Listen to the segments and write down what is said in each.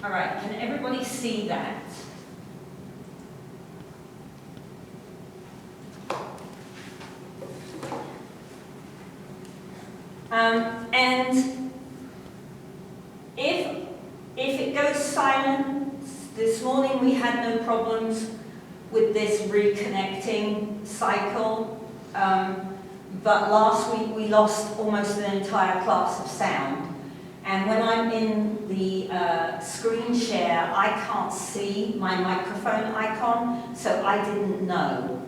All right, can everybody see that? And if it goes silent, this morning we had no problems with this reconnecting cycle, but last week we lost almost an entire class of sound. And when I'm in the screen share, I can't see my microphone icon, so I didn't know.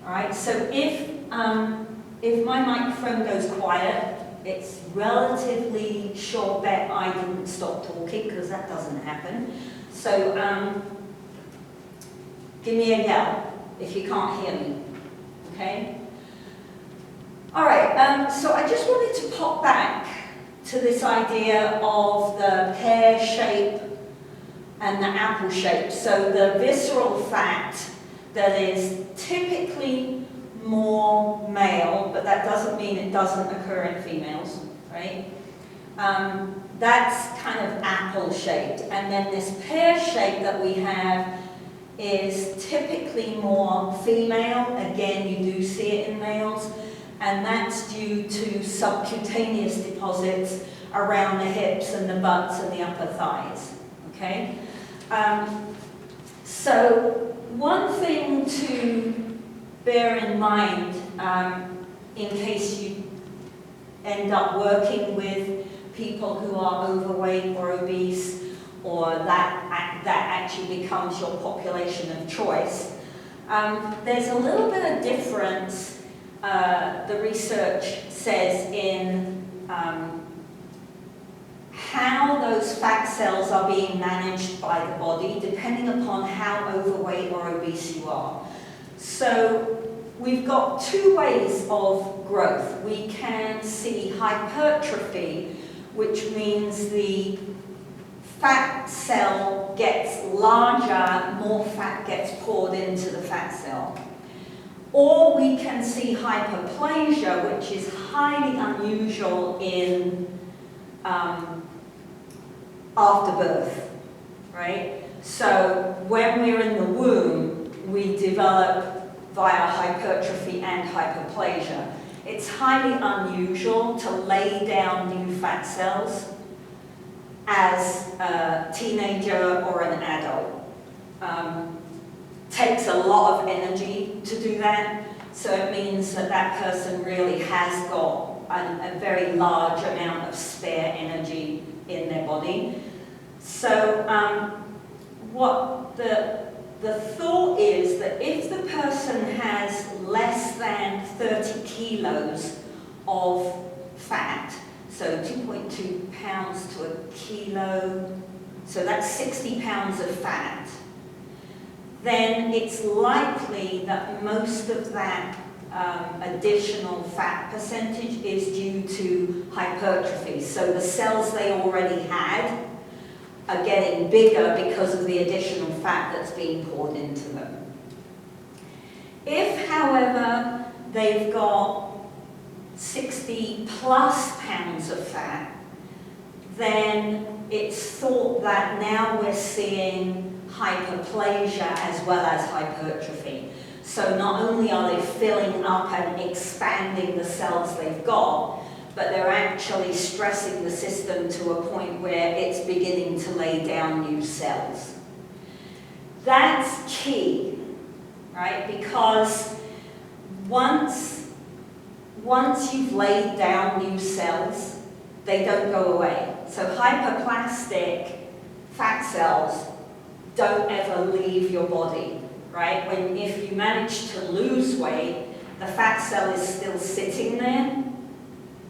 All right, so if my microphone goes quiet, it's relatively sure bet I didn't stop talking, because that doesn't happen. So give me a yell if you can't hear me, okay? All right, so I just wanted to pop back to this idea of the pear shape and the apple shape. So the visceral fat that is typically more male, but that doesn't mean it doesn't occur in females, right? That's kind of apple shaped. And then this pear shape that we have is typically more female. Again, you do see it in males. And that's due to subcutaneous deposits around the hips and the butts and the upper thighs, okay? So one thing to bear in mind in case you end up working with people who are overweight or obese, or that actually becomes your population of choice, there's a little bit of difference. The research says in how those fat cells are being managed by the body, depending upon how overweight or obese you are. So we've got two ways of growth. We can see hypertrophy, which means the fat cell gets larger, more fat gets poured into the fat cell. Or we can see hyperplasia, which is highly unusual in after birth, right? So when we're in the womb, we develop via hypertrophy and hyperplasia. It's highly unusual to lay down new fat cells as a teenager or an adult. Takes a lot of energy to do that, so it means that that person really has got a very large amount of spare energy in their body. So what the thought is that if the person has less than 30 kilos of fat, so 2.2 pounds to a kilo, so that's 60 pounds of fat, then it's likely that most of that additional fat percentage is due to hypertrophy. So the cells they already had are getting bigger because of the additional fat that's being poured into them. If, however, they've got 60 plus pounds of fat, then it's thought that now we're seeing hyperplasia as well as hypertrophy. So not only are they filling up and expanding the cells they've got, but they're actually stressing the system to a point where it's beginning to lay down new cells. That's key, right? Because once you've laid down new cells, they don't go away. So hyperplastic fat cells don't ever leave your body, right? If you manage to lose weight, the fat cell is still sitting there,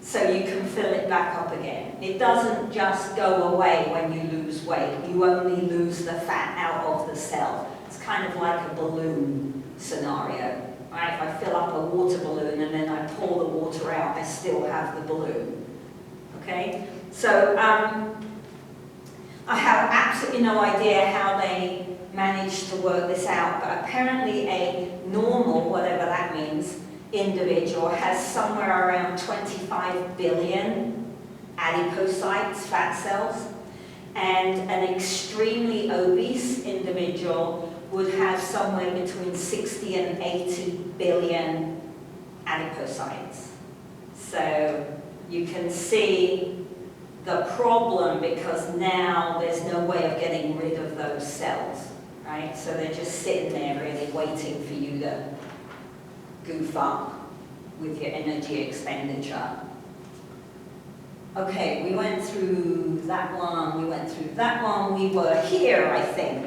so you can fill it back up again. It doesn't just go away when you lose weight. You only lose the fat out of the cell. It's kind of like a balloon scenario, right? If I fill up a water balloon and then I pull the water out, I still have the balloon, okay? So I have absolutely no idea how they managed to work this out, but apparently a normal, whatever that means, individual has somewhere around 25 billion adipocytes, fat cells, and an extremely obese individual would have somewhere between 60 and 80 billion adipocytes. So you can see the problem, because now there's no way of getting rid of those cells, right? So they're just sitting there really waiting for you to goof up with your energy expenditure. Okay, we went through that one, we went through that one, we were here, I think.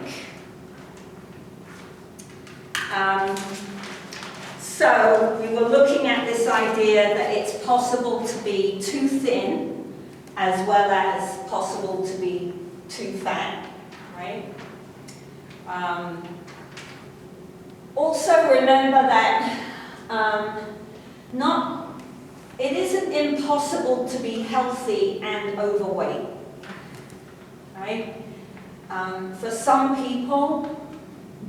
So we were looking at this idea that it's possible to be too thin as well as possible to be too fat, right? Also remember that it isn't impossible to be healthy and overweight, right? For some people,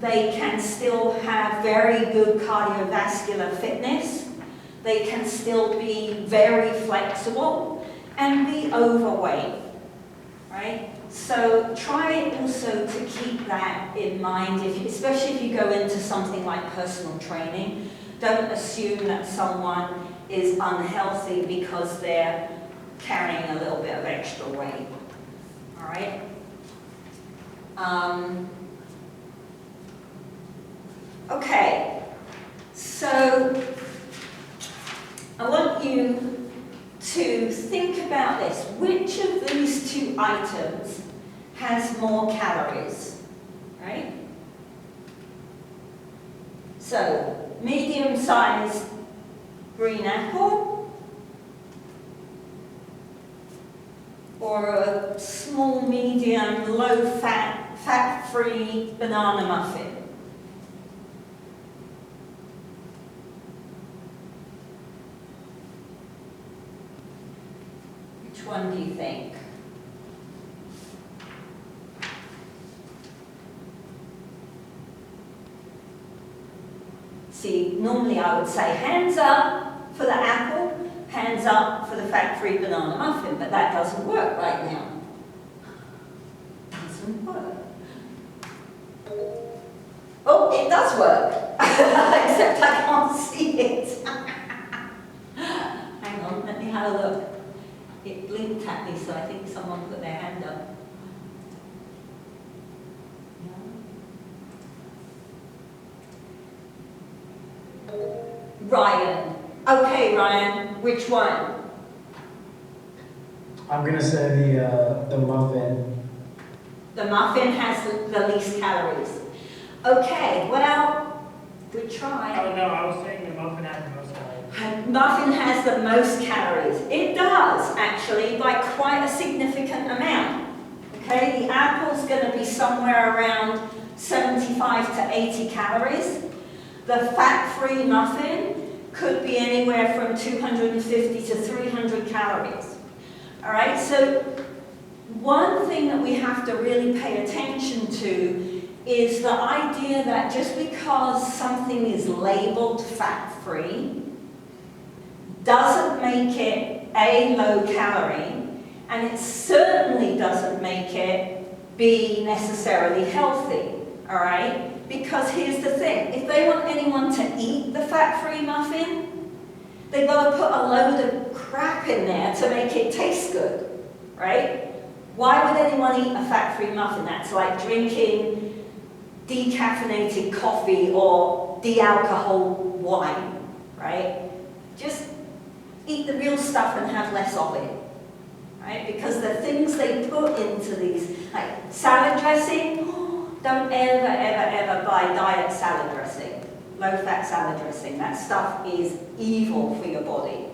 they can still have very good cardiovascular fitness. They can still be very flexible and be overweight, right? So try also to keep that in mind, especially if you go into something like personal training. Don't assume that someone is unhealthy because they're carrying a little bit of extra weight, all right? Okay, so I want you to think about this. Which of these two items has more calories, right? So, medium-sized green apple, or a small, medium, low-fat, fat-free banana muffin? Which one do you think? See, normally I would say hands up for the apple, hands up for the fat-free banana muffin, but that doesn't work right now. Doesn't work. Oh, it does work, except I can't see it. Hang on, let me have a look. It blinked at me, so I think someone put their hand up. Ryan. Okay, Ryan, which one? I'm going to say the muffin. The muffin has the least calories. Okay, well, good try. Oh no, I was saying the muffin has the most calories. Muffin has the most calories. It does, actually, by quite a significant amount. Okay, the apple's going to be somewhere around 75 to 80 calories. The fat-free muffin could be anywhere from 250 to 300 calories. All right, so one thing that we have to really pay attention to is the idea that just because something is labeled fat-free doesn't make it A, low calorie, and it certainly doesn't make it B, necessarily healthy, all right? Because here's the thing, if they want anyone to eat the fat-free muffin, they've got to put a load of crap in there to make it taste good, right? Why would anyone eat a fat-free muffin? That's like drinking decaffeinated coffee or de-alcohol wine, right? Just eat the real stuff and have less of it, right? Because the things they put into these, like salad dressing, don't ever, ever, ever buy diet salad dressing, low-fat salad dressing. That stuff is evil for your body,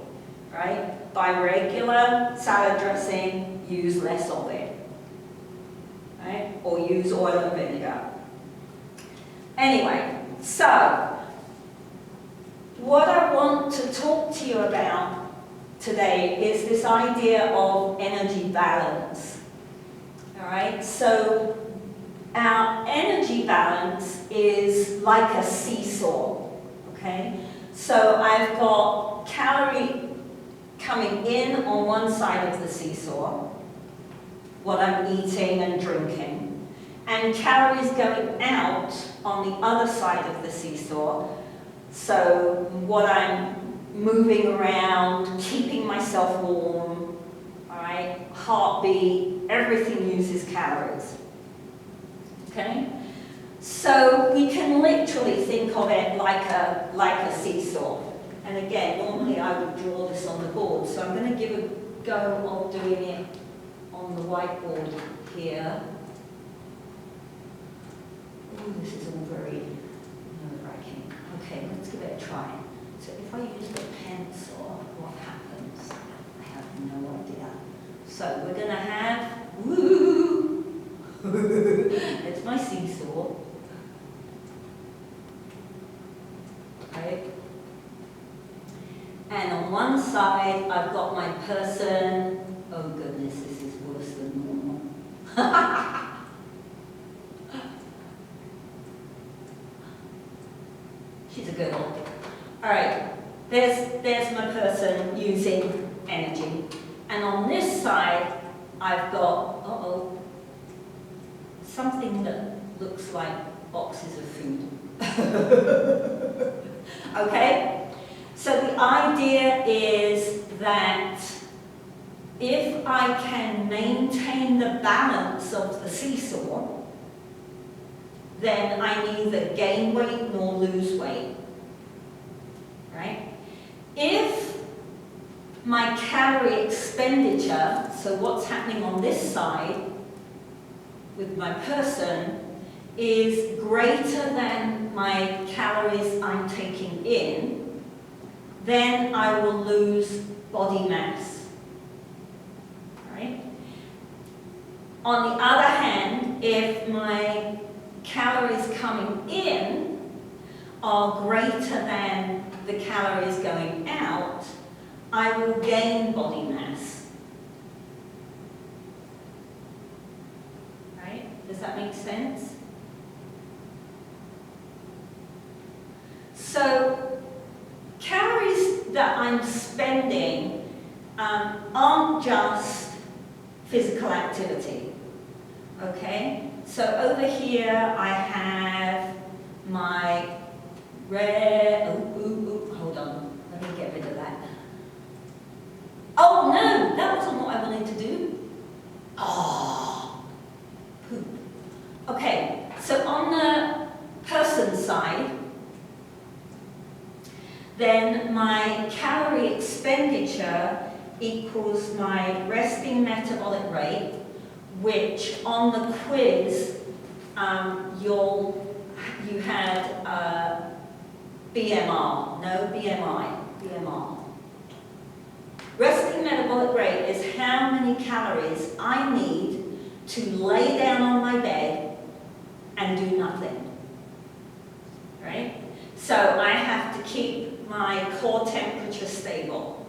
right? Buy regular salad dressing, use less of it, right? Or use oil and vinegar. Anyway, so what I want to talk to you about today is this idea of energy balance, all right? So our energy balance is like a seesaw, okay? So I've got calorie coming in on one side of the seesaw, what I'm eating and drinking, and calories going out on the other side of the seesaw. So what I'm moving around, keeping myself warm, all right, heartbeat, everything uses calories. Okay? So we can literally think of it like a seesaw. And again, normally I would draw this on the board, so I'm going to give a go of doing it on the whiteboard here. Ooh, this is all very nerve-wracking. Okay, let's give it a try. So if I use the pencil, what happens? I have no idea. So we're going to have, woo! It's my seesaw. Right? And on one side, I've got my person. Oh goodness, this is worse than normal. She's a girl. All right, there's my person using energy. And on this side, I've got, something that looks like boxes of food. Okay? So the idea is that if I can maintain the balance of the seesaw, then I neither gain weight nor lose weight. Right? If my calorie expenditure, so what's happening on this side with my person, is greater than my calories I'm taking in, then I will lose body mass. Right? On the other hand, if my calories coming in are greater than the calories going out, I will gain body mass. Right? Does that make sense? So, calories that I'm spending aren't just physical activity. Okay? So over here I have my hold on, let me get rid of that. Oh no, that wasn't what I wanted to do. Oh, poop. Okay, so on the person side, then my calorie expenditure equals my resting metabolic rate, which on the quiz you had BMR, no BMI, BMR. Resting metabolic rate is how many calories I need to lay down on my bed and do nothing, right? So I have to keep my core temperature stable.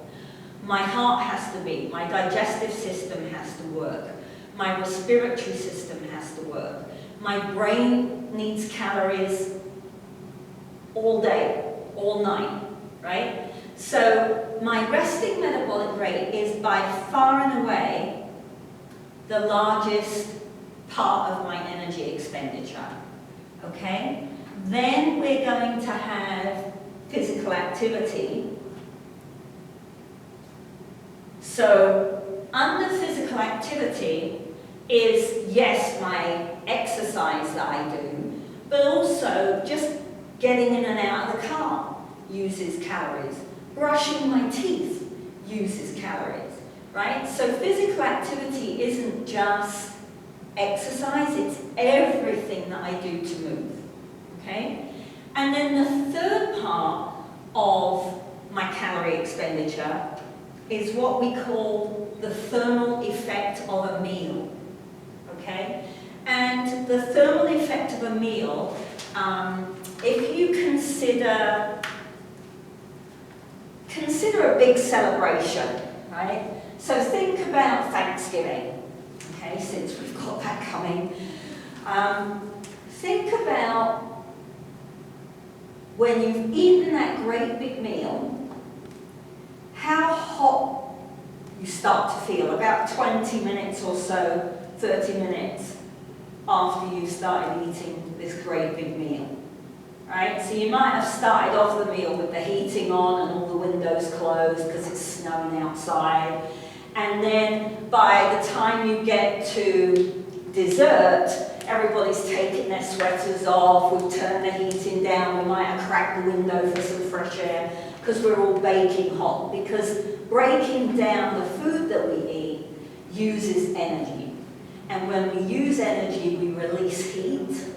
My heart has to beat, my digestive system has to work, my respiratory system has to work, my brain needs calories all day, all night, right? So my resting metabolic rate is by far and away the largest part of my energy expenditure, okay? Then we're going to have physical activity. So under physical activity is, yes, my exercise that I do, but also just getting in and out of the car uses calories. Brushing my teeth uses calories, right? So physical activity isn't just exercise, it's everything that I do to move, okay? And then the third part of my calorie expenditure is what we call the thermal effect of a meal, okay? And the thermal effect of a meal, if you consider a big celebration, right? So think about Thanksgiving, okay, since we've got that coming. Think about when you've eaten that great big meal, how hot you start to feel about 20 minutes or so, 30 minutes after you started eating this great big meal. Right? So you might have started off the meal with the heating on and all the windows closed because it's snowing outside. And then by the time you get to dessert, everybody's taking their sweaters off, we've turned the heating down, we might have cracked the window for some fresh air because we're all baking hot. Because breaking down the food that we eat uses energy. And when we use energy, we release heat.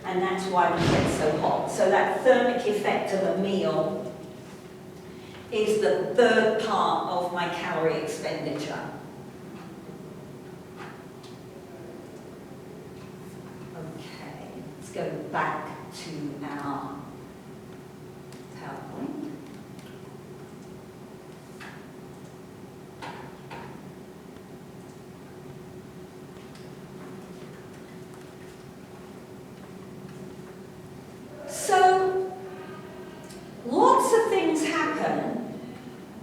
And that's why we get so hot. So that thermic effect of a meal is the third part of my calorie expenditure. Okay, let's go back to our PowerPoint. So, lots of things happen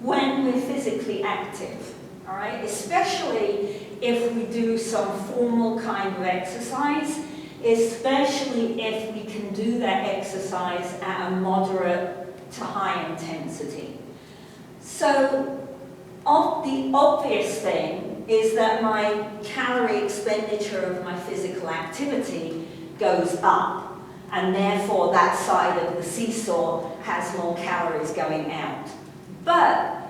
when we're physically active, all right? Especially if we do some formal kind of exercise, especially if we can do that exercise at a moderate to high intensity. So, the obvious thing is that my calorie expenditure of my physical activity goes up. And therefore that side of the seesaw has more calories going out. But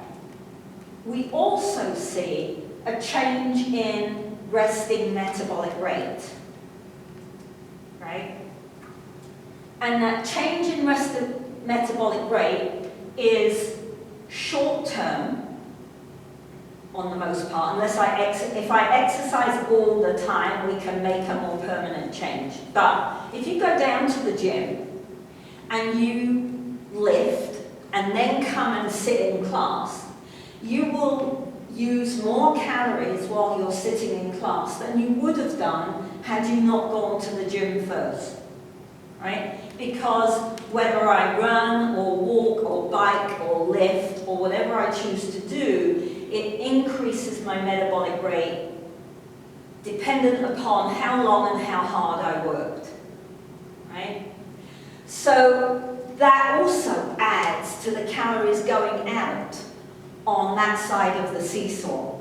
we also see a change in resting metabolic rate, right? And that change in resting metabolic rate is short-term on the most part, unless if I exercise all the time, we can make a more permanent change. But if you go down to the gym and you lift and then come and sit in class, you will use more calories while you're sitting in class than you would have done had you not gone to the gym first, right? Because whether I run or walk or bike or lift or whatever I choose to do, it increases my metabolic rate dependent upon how long and how hard I worked, right? So that also adds to the calories going out on that side of the seesaw,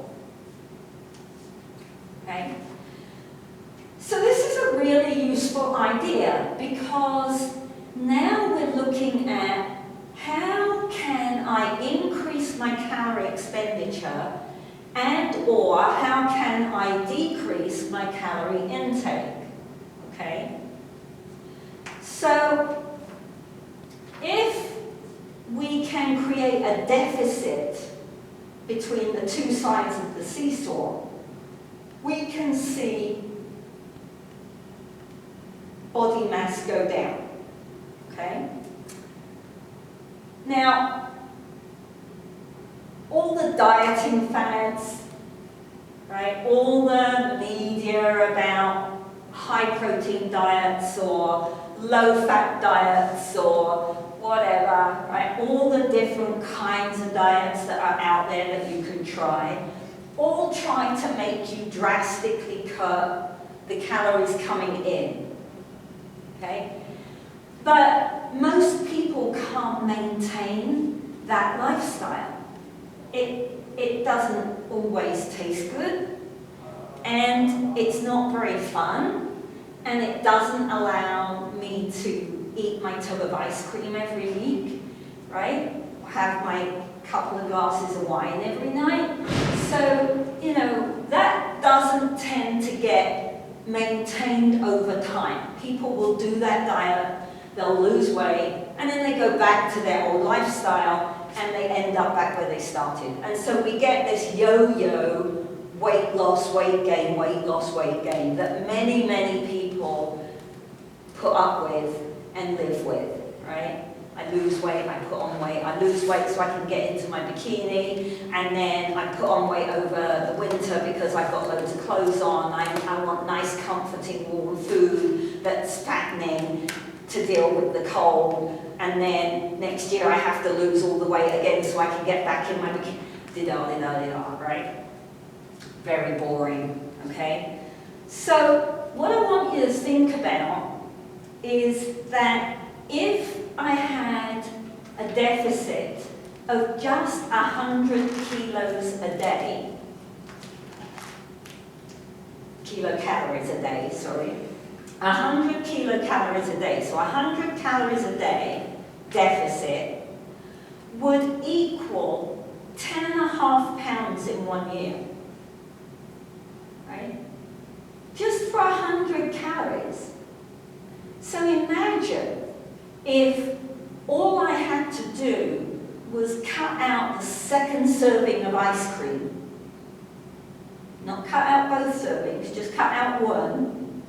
okay? So this is a really useful idea because now we're looking at how can I increase my calorie expenditure and or how can I decrease my calorie intake, okay? So if we can create a deficit between the two sides of the seesaw, we can see body mass go down, okay? Now, all the dieting fads, right, all the media about high-protein diets or low-fat diets or whatever, right, all the different kinds of diets that are out there that you can try, all try to make you drastically cut the calories coming in, okay? But most people can't maintain that lifestyle. It doesn't always taste good, and it's not very fun, and it doesn't allow me to eat my tub of ice cream every week, right? Have my couple of glasses of wine every night. So, you know, that doesn't tend to get maintained over time. People will do that diet, they'll lose weight, and then they go back to their old lifestyle, and they end up back where they started. And so we get this yo-yo weight loss, weight gain, weight loss, weight gain that many, many people put up with and live with, right? I lose weight, I put on weight. I lose weight so I can get into my bikini, and then I put on weight over the winter because I've got loads of clothes on. I want nice, comforting, warm food that's fattening to deal with the cold. And then next year I have to lose all the weight again so I can get back in my bikini. da-da-da-da-da, right? Very boring, okay? So what I want you to think about is that if I had a deficit of just 100 kilos a day, kilocalories a day, sorry, 100 kilocalories a day, so 100 calories a day deficit would equal 10.5 pounds in 1 year, right? Just for 100 calories. So imagine if all I had to do was cut out the second serving of ice cream. Not cut out both servings, just cut out one,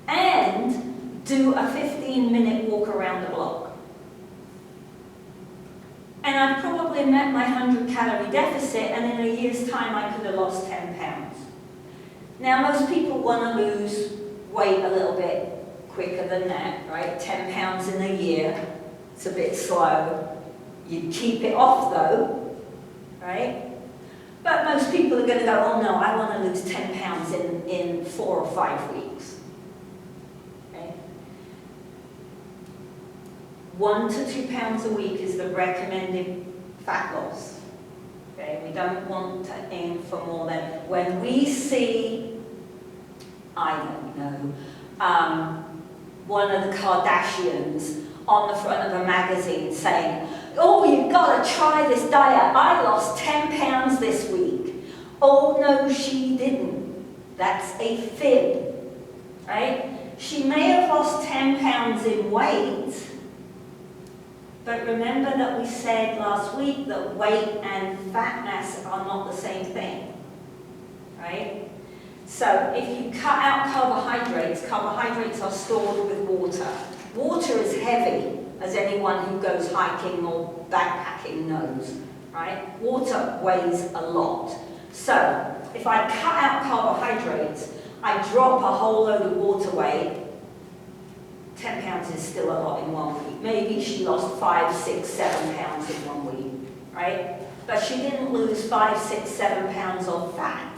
and do a 15-minute walk around the block. And I've probably met my 100-calorie deficit, and in a year's time I could have lost 10 pounds. Now most people want to lose weight a little bit quicker than that, right? 10 pounds in a year, it's a bit slow. You keep it off though, right? But most people are going to go, oh no, I want to lose 10 pounds in 4 or 5 weeks. Okay? 1 to 2 pounds a week is the recommended fat loss. Okay? We don't want to aim for more than, when we see, I don't know, one of the Kardashians on the front of a magazine saying, oh, you've got to try this diet. I lost 10 pounds this week. Oh, no, she didn't. That's a fib, right? She may have lost 10 pounds in weight, but remember that we said last week that weight and fat mass are not the same thing, right? So if you cut out carbohydrates, carbohydrates are stored with water. Water is heavy, as anyone who goes hiking or backpacking knows, right? Water weighs a lot. So if I cut out carbohydrates, I drop a whole load of water weight, 10 pounds is still a lot in 1 week. Maybe she lost 5, 6, 7 pounds in 1 week, right? But she didn't lose 5, 6, 7 pounds of fat.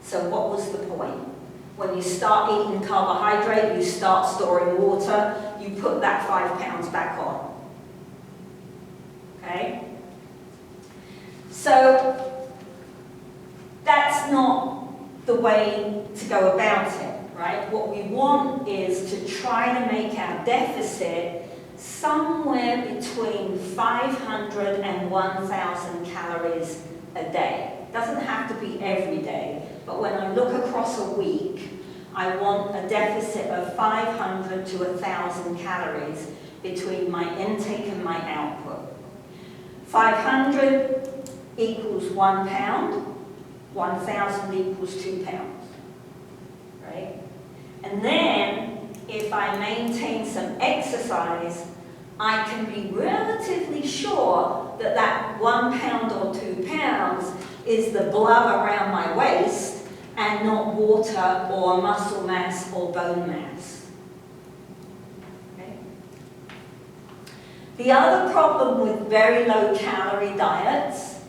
So what was the point? When you start eating carbohydrate, you start storing water, you put that 5 pounds back on. Okay? So that's not the way to go about it, right? What we want is to try to make our deficit somewhere between 500 and 1,000 calories a day. It doesn't have to be every day. But when I look across a week, I want a deficit of 500 to 1,000 calories between my intake and my output. 500 equals 1 pound, 1,000 equals 2 pounds, right? And then, if I maintain some exercise, I can be relatively sure that that 1 pound or 2 pounds is the blood around my waist and not water or muscle mass or bone mass. Okay? The other problem with very low calorie diets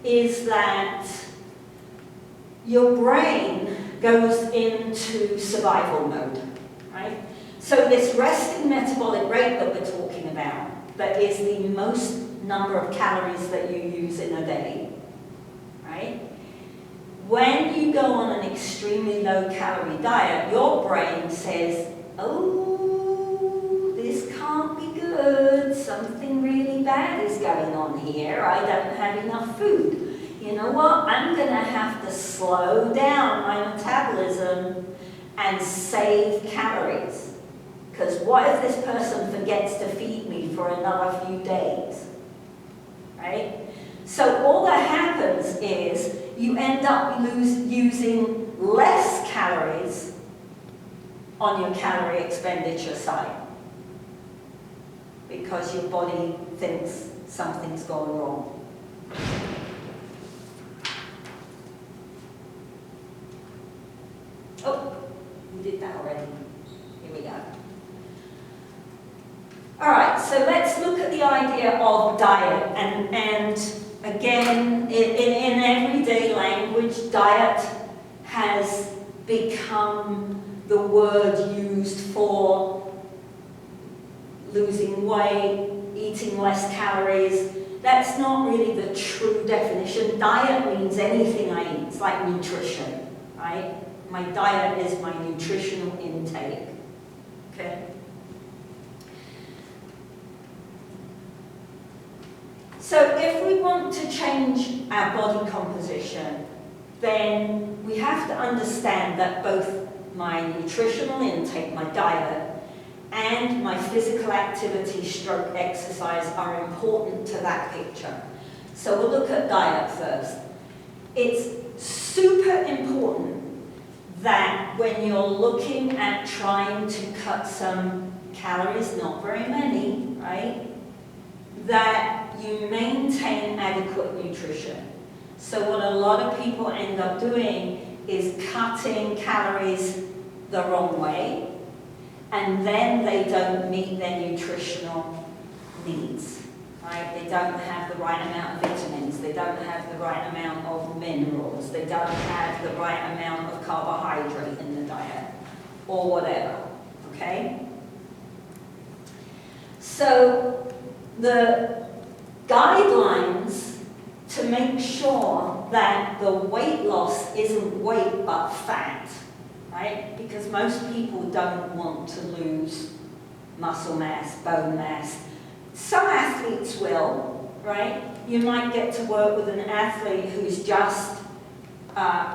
is that your brain goes into survival mode, right? So this resting metabolic rate that we're talking about, that is the most number of calories that you use in a day, right? When you go on an extremely low calorie diet, your brain says, oh, this can't be good, something really bad is going on here, I don't have enough food. You know what, I'm going to have to slow down my metabolism and save calories. Because what if this person forgets to feed me for another few days, right? So all that happens is you end up using less calories on your calorie expenditure side because your body thinks something's gone wrong. Oh, we did that already. Here we go. All right, so let's look at the idea of diet and Again, in everyday language, diet has become the word used for losing weight, eating less calories. That's not really the true definition. Diet means anything I eat. It's like nutrition, right? My diet is my nutritional intake, okay? So if we want to change our body composition, then we have to understand that both my nutritional intake, my diet, and my physical activity stroke exercise are important to that picture. So we'll look at diet first. It's super important that when you're looking at trying to cut some calories, not very many, right, that you maintain adequate nutrition. So what a lot of people end up doing is cutting calories the wrong way, and then they don't meet their nutritional needs, right? They don't have the right amount of vitamins, they don't have the right amount of minerals, they don't have the right amount of carbohydrate in the diet, or whatever, okay? So the guidelines to make sure that the weight loss isn't weight but fat, right? Because most people don't want to lose muscle mass, bone mass. Some athletes will, right? You might get to work with an athlete who's just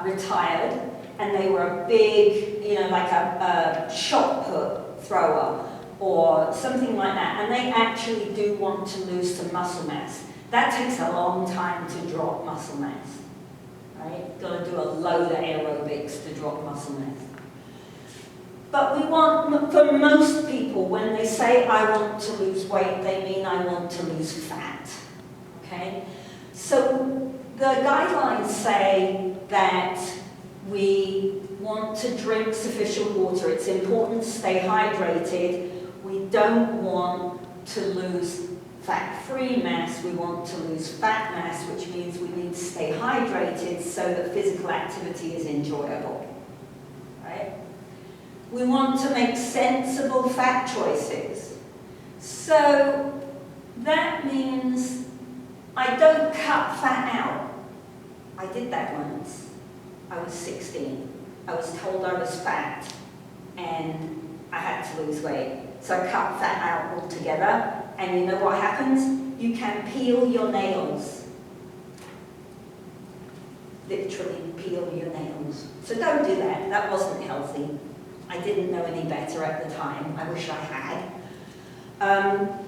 retired and they were a big, like a shot put thrower or something like that, and they actually do want to lose some muscle mass. That takes a long time to drop muscle mass, right? Got to do a load of aerobics to drop muscle mass. But we want, for most people, when they say I want to lose weight, they mean I want to lose fat, okay? So the guidelines say that we want to drink sufficient water. It's important to stay hydrated. We don't want to lose fat-free mass, we want to lose fat mass, which means we need to stay hydrated so that physical activity is enjoyable, right? We want to make sensible fat choices. So that means I don't cut fat out. I did that once. I was 16. I was told I was fat and I had to lose weight. So I cut fat out altogether. And you know what happens? You can peel your nails. Literally peel your nails. So don't do that. That wasn't healthy. I didn't know any better at the time. I wish I had.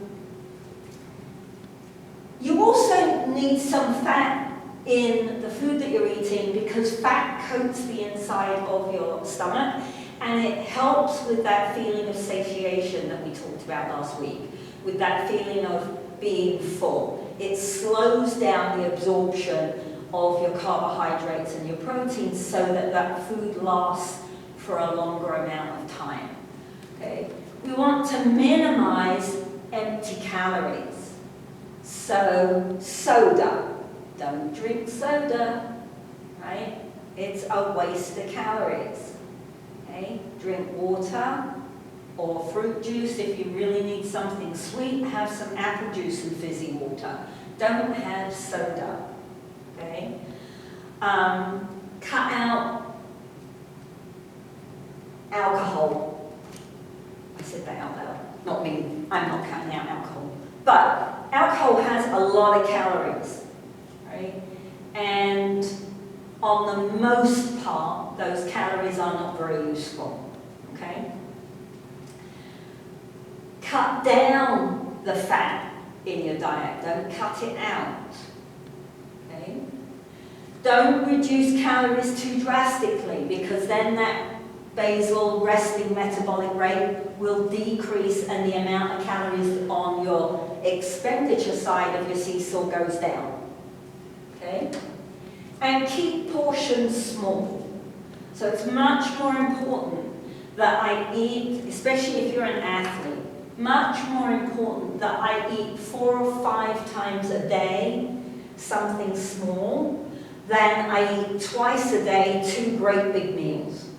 You also need some fat in the food that you're eating because fat coats the inside of your stomach and it helps with that feeling of satiation that we talked about last week, with that feeling of being full. It slows down the absorption of your carbohydrates and your proteins so that that food lasts for a longer amount of time. Okay? We want to minimize empty calories. So, soda. Don't drink soda, right? It's a waste of calories. Okay? Drink water or fruit juice. If you really need something sweet, have some apple juice and fizzy water. Don't have soda. Okay? Cut out alcohol. I said that out loud. Not me. I'm not cutting out alcohol. But alcohol has a lot of calories, right? And on the most part, those calories are not very useful, okay? Cut down the fat in your diet. Don't cut it out, okay? Don't reduce calories too drastically because then that basal resting metabolic rate will decrease and the amount of calories on your expenditure side of your seesaw goes down, okay? And keep portions small. So it's much more important that I eat, especially if you're an athlete, much more important that I eat 4 or 5 times a day something small than I eat twice a day 2 great big meals.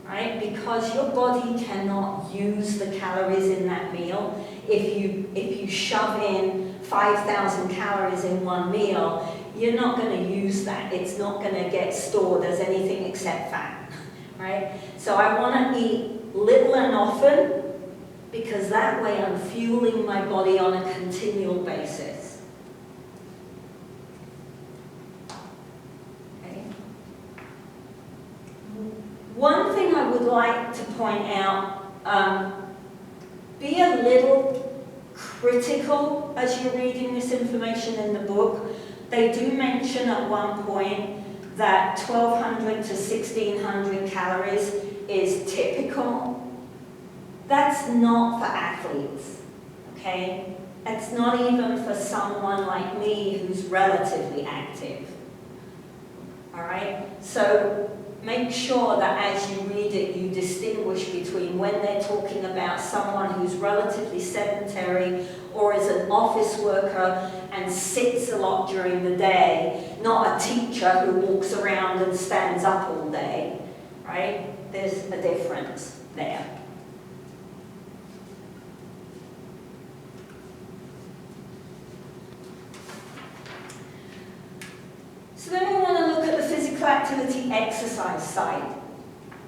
Right? Because your body cannot use the calories in that meal. If you shove in 5,000 calories in one meal, you're not going to use that. It's not going to get stored as anything except fat. Right? So I want to eat little and often, because that way I'm fueling my body on a continual basis. Okay. One thing I would like to point out, be a little critical as you're reading this information in the book. They do mention at one point that 1,200 to 1,600 calories is typical. That's not for athletes, okay? It's not even for someone like me who's relatively active, all right? So make sure that as you read it, you distinguish between when they're talking about someone who's relatively sedentary or is an office worker and sits a lot during the day, not a teacher who walks around and stands up all day, right? There's a difference there. So then we want to look at the physical activity exercise side.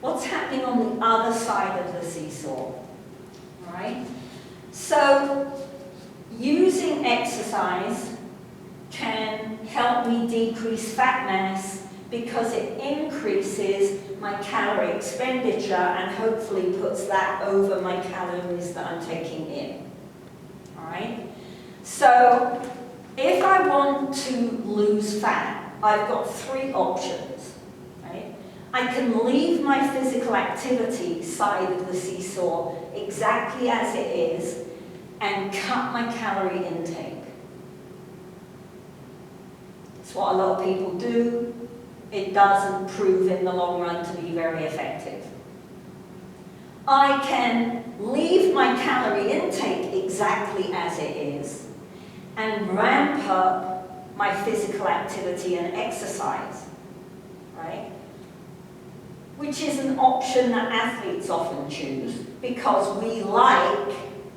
What's happening on the other side of the seesaw? All right? So using exercise can help me decrease fat mass because it increases my calorie expenditure and hopefully puts that over my calories that I'm taking in. All right? So if I want to lose fat, I've got 3 options, right? I can leave my physical activity side of the seesaw exactly as it is and cut my calorie intake. It's what a lot of people do. It doesn't prove in the long run to be very effective. I can leave my calorie intake exactly as it is and ramp up my physical activity and exercise, right? Which is an option that athletes often choose because we like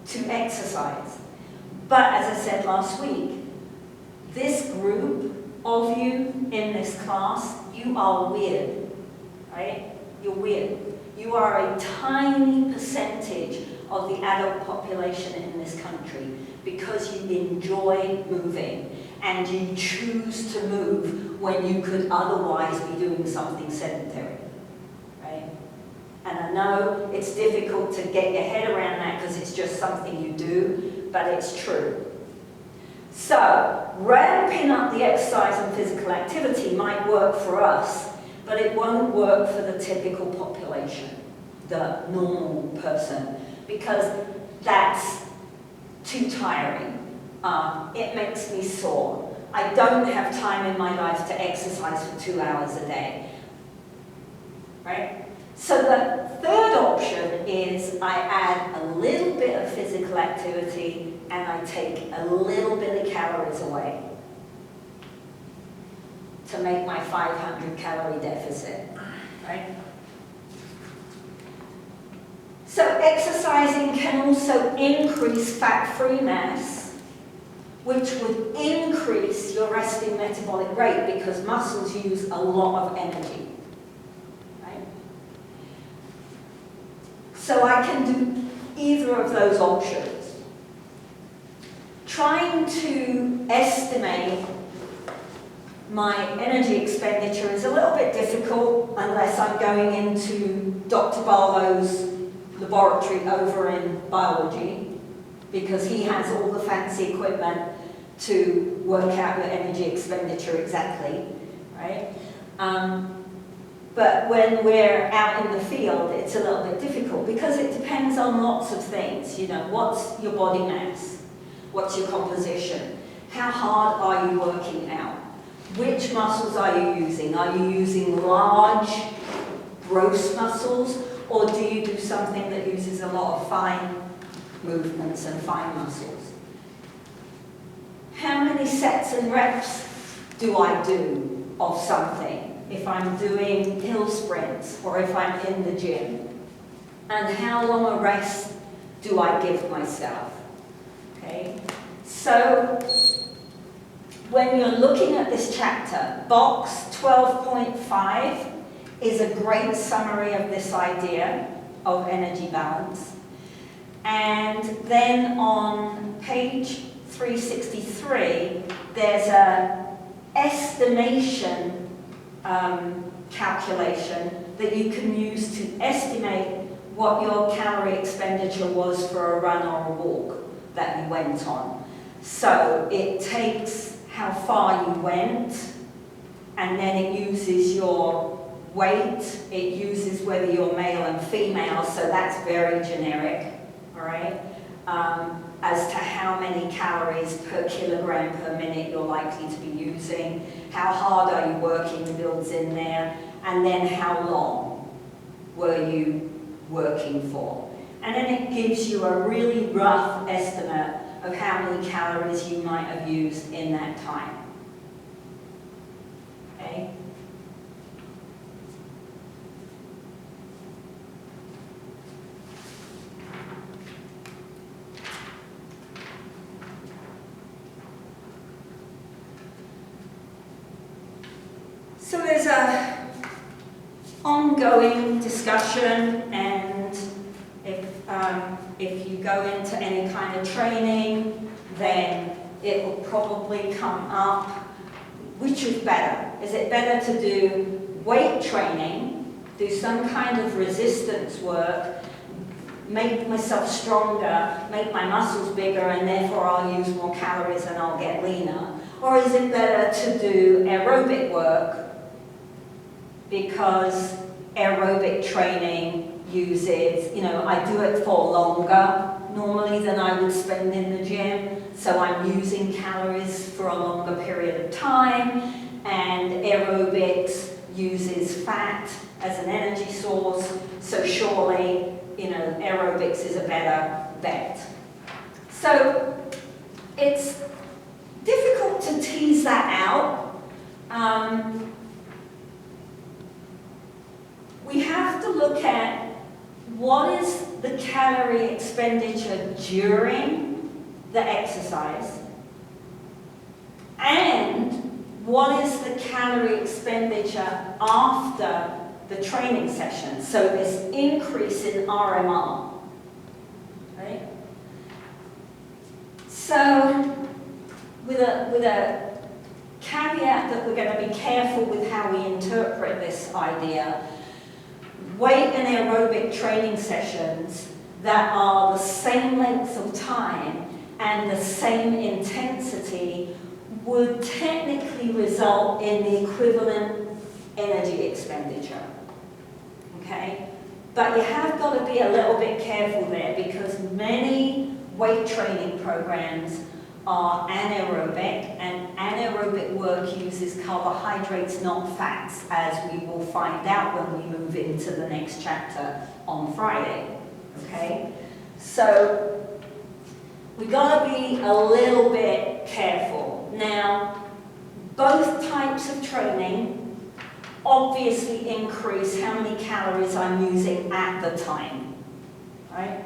to exercise. But as I said last week, this group of you in this class, you are weird, right? You're weird. You are a tiny percentage of the adult population in this country because you enjoy moving and you choose to move when you could otherwise be doing something sedentary, right? And I know it's difficult to get your head around that because it's just something you do, but it's true. So, ramping up the exercise and physical activity might work for us, but it won't work for the typical population, the normal person, because that's too tiring. It makes me sore. I don't have time in my life to exercise for 2 hours a day, right? So the third option is I add a little bit of physical activity and I take a little bit of calories away to make my 500 calorie deficit, right? So exercising can also increase fat-free mass, which would increase your resting metabolic rate because muscles use a lot of energy, right? So I can do either of those options. Trying to estimate my energy expenditure is a little bit difficult unless I'm going into Dr. Barlow's laboratory over in biology, because he has all the fancy equipment to work out your energy expenditure exactly, right? But when we're out in the field, it's a little bit difficult because it depends on lots of things. You know, what's your body mass? What's your composition? How hard are you working out? Which muscles are you using? Are you using large, gross muscles, or do you do something that uses a lot of fine movements and fine muscles? How many sets and reps do I do of something, if I'm doing hill sprints or if I'm in the gym, and how long a rest do I give myself? Okay, so when you're looking at this chapter, box 12.5 is a great summary of this idea of energy balance. And then on page 363, there's a estimation calculation that you can use to estimate what your calorie expenditure was for a run or a walk that you went on. So it takes how far you went, and then it uses your weight, it uses whether you're male and female, so that's very generic, all right? As to how many calories per kilogram per minute you're likely to be using, how hard are you working builds in there, and then how long were you working for. And then it gives you a really rough estimate of how many calories you might have used in that time. Okay? So there's a ongoing discussion, and if you go into any kind of training, then it will probably come up, which is better? Is it better to do weight training, do some kind of resistance work, make myself stronger, make my muscles bigger, and therefore I'll use more calories and I'll get leaner? Or is it better to do aerobic work, because aerobic training uses, I do it for longer normally than I would spend in the gym, so I'm using calories for a longer period of time, and aerobics uses fat as an energy source, so surely, aerobics is a better bet. So it's difficult to tease that out. We have to look at what is the calorie expenditure during the exercise, and what is the calorie expenditure after the training session. So this increase in RMR, right? So with a caveat that we're going to be careful with how we interpret this idea, weight and aerobic training sessions that are the same length of time and the same intensity would technically result in the equivalent energy expenditure, okay? But you have got to be a little bit careful there, because many weight training programs are anaerobic, and anaerobic work uses carbohydrates, not fats, as we will find out when we move into the next chapter on Friday, okay? So we've got to be a little bit careful. Now, both types of training obviously increase how many calories I'm using at the time, right?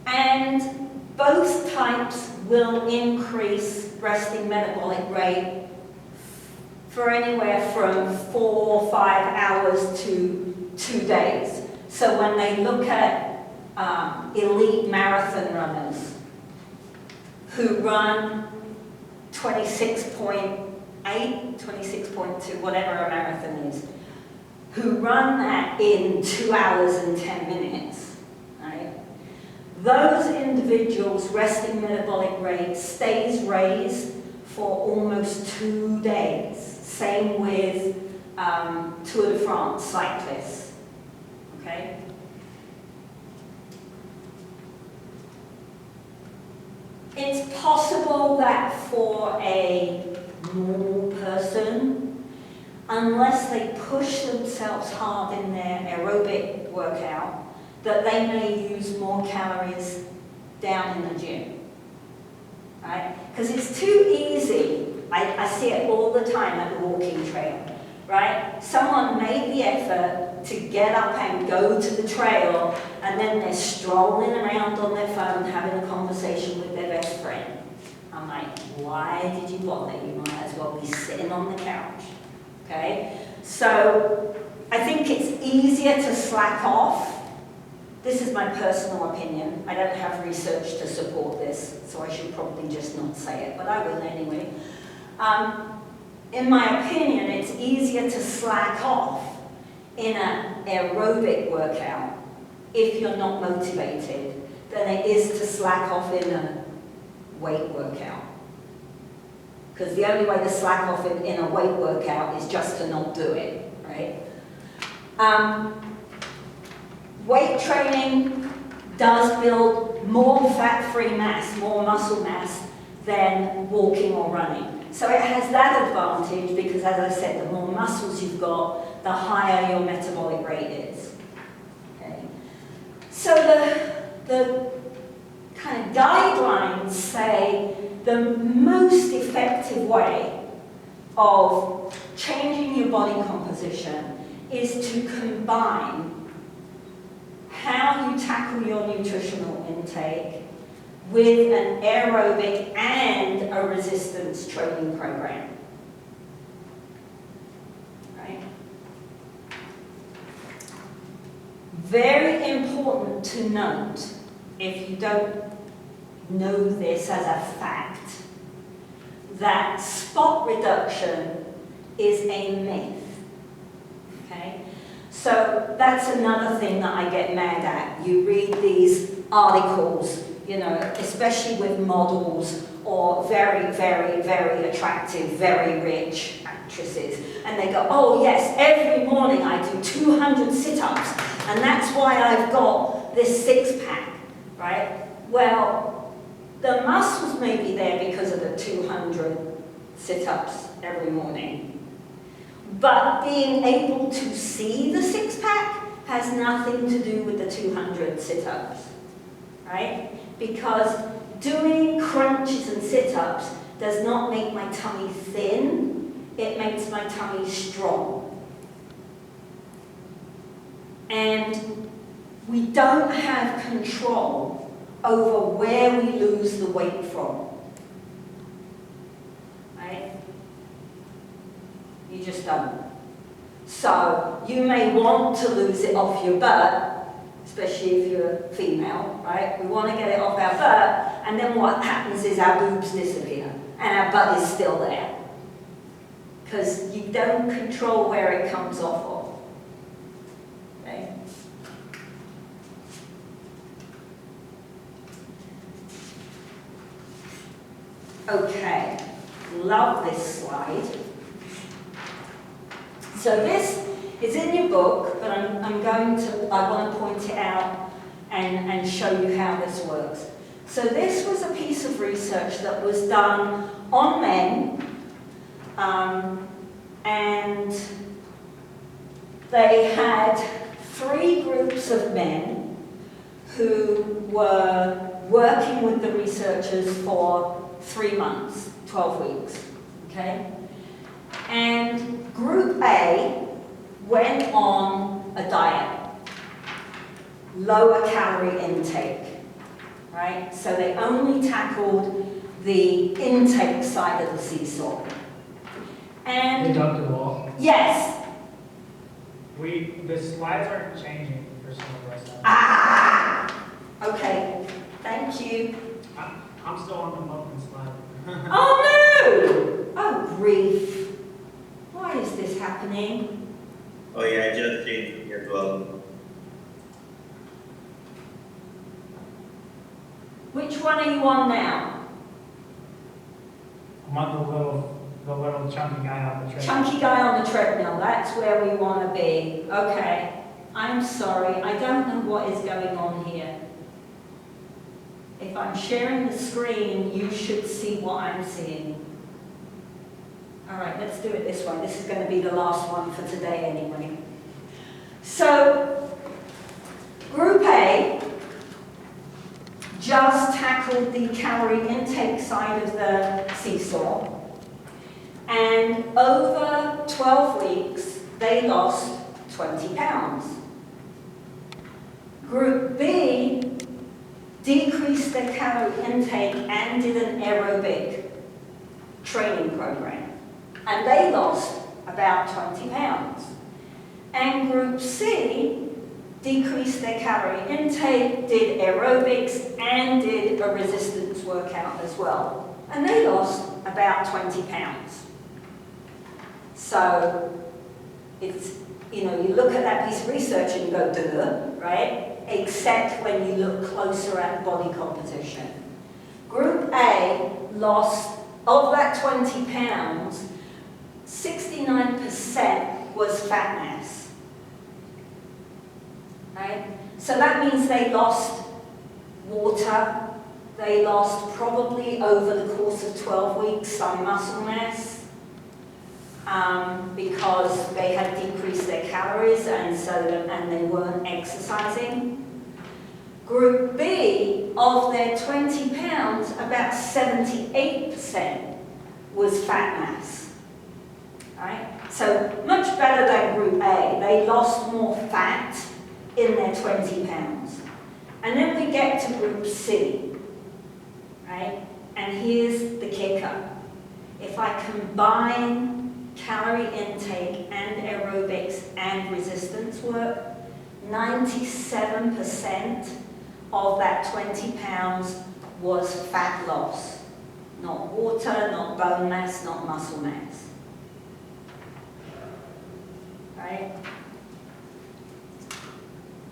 And both types will increase resting metabolic rate for anywhere from 4 or 5 hours to 2 days. So when they look at elite marathon runners who run 26.8, 26.2, whatever a marathon is, who run that in 2 hours and 10 minutes, those individuals' resting metabolic rate stays raised for almost 2 days. Same with Tour de France cyclists, okay? It's possible that for a normal person, unless they push themselves hard in their aerobic workout, that they may use more calories down in the gym, right? Because it's too easy I see it all the time at the walking trail, right? Someone made the effort to get up and go to the trail, and then they're strolling around on their phone having a conversation with their best friend. I'm like, why did you bother? You might as well be sitting on the couch, okay? So I think it's easier to slack off. This is my personal opinion. I don't have research to support this, so I should probably just not say it, but I will anyway. In my opinion, it's easier to slack off in an aerobic workout if you're not motivated than it is to slack off in a weight workout. Because the only way to slack off in a weight workout is just to not do it, right? Weight training does build more fat-free mass, more muscle mass than walking or running. So it has that advantage because, as I said, the more muscles you've got, the higher your metabolic rate is. Okay? So the kind of guidelines say the most effective way of changing your body composition is to combine how you tackle your nutritional intake with an aerobic and a resistance training program. Right? Very important to note, if you don't know this as a fact, that spot reduction is a myth. Okay? So that's another thing that I get mad at. You read these articles, you know, especially with models or very, very, very attractive, very rich actresses. And they go, oh yes, every morning I do 200 sit-ups, and that's why I've got this six-pack, right? Well, the muscles may be there because of the 200 sit-ups every morning. But being able to see the six-pack has nothing to do with the 200 sit-ups, right? Because doing crunches and sit-ups does not make my tummy thin, it makes my tummy strong. And we don't have control over where we lose the weight from, right? You just don't. So you may want to lose it off your butt, especially if you're a female, right? We want to get it off our butt, and then what happens is our boobs disappear, and our butt is still there. Because you don't control where it comes off of. Okay? Okay, love this slide. So this is in your book, but I want to point it out and show you how this works. So this was a piece of research that was done on men, and they had 3 groups of men who were working with the researchers for 3 months, 12 weeks, okay? And group A went on a diet, lower calorie intake, right? So they only tackled the intake side of the seesaw. And Dr. Wall. yes. The slides aren't changing for some of us. Okay, thank you. I'm still on the muffin slide. Oh no! Oh grief. Why is this happening? Oh yeah, I just changed here as well. Which one are you on now? I'm on the little chunky guy on the train. Chunky guy on the treadmill, that's where we want to be. Okay, I'm sorry, I don't know what is going on here. If I'm sharing the screen, you should see what I'm seeing. All right, let's do it this way. This is going to be the last one for today anyway. So, Group A just tackled the calorie intake side of the seesaw. And over 12 weeks, they lost 20 pounds. Group B decreased their calorie intake and did an aerobic training program. And they lost about 20 pounds. And Group C decreased their calorie intake, did aerobics, and did a resistance workout as well. And they lost about 20 pounds. So it's, you know, you look at that piece of research and you go, duh, right? Except when you look closer at body composition. Group A lost, of that 20 pounds, 69% was fat mass. Right? So that means they lost water, they lost probably over the course of 12 weeks some muscle mass, because they had decreased their calories and they weren't exercising. Group B, of their 20 pounds, about 78% was fat mass. Right? So much better than Group A. They lost more fat in their 20 pounds. And then we get to Group C. Right? And here's the kicker. If I combine calorie intake and aerobics and resistance work, 97% of that 20 pounds was fat loss. Not water, not bone mass, not muscle mass. Right?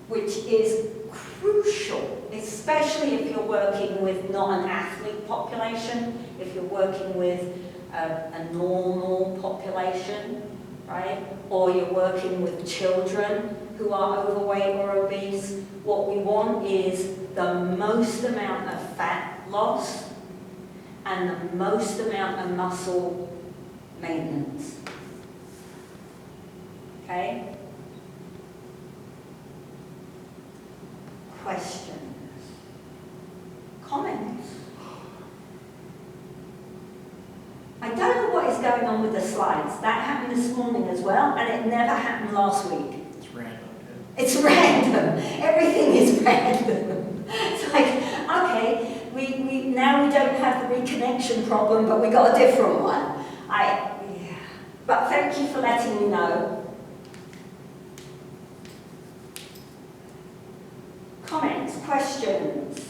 Which is crucial, especially if you're working with not an athlete population, if you're working with a normal population, right? Or you're working with children who are overweight or obese. What we want is the most amount of fat loss and the most amount of muscle maintenance. Okay? Questions? Comments? I don't know what is going on with the slides. That happened this morning as well, and it never happened last week. It's random. It's random. Everything is random. It's like, okay, now we don't have the reconnection problem, but we got a different one. Yeah. But thank you for letting me know. Comments, questions?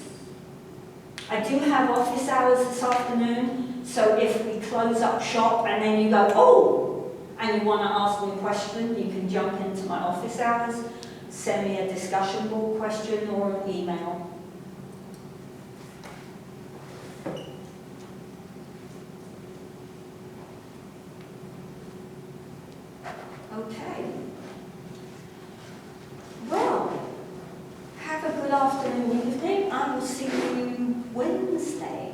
I do have office hours this afternoon, so if we close up shop and then you go, oh, and you want to ask me a question, you can jump into my office hours, send me a discussion board question or an email. Okay. Well, have a good afternoon, evening. I will see you Wednesday.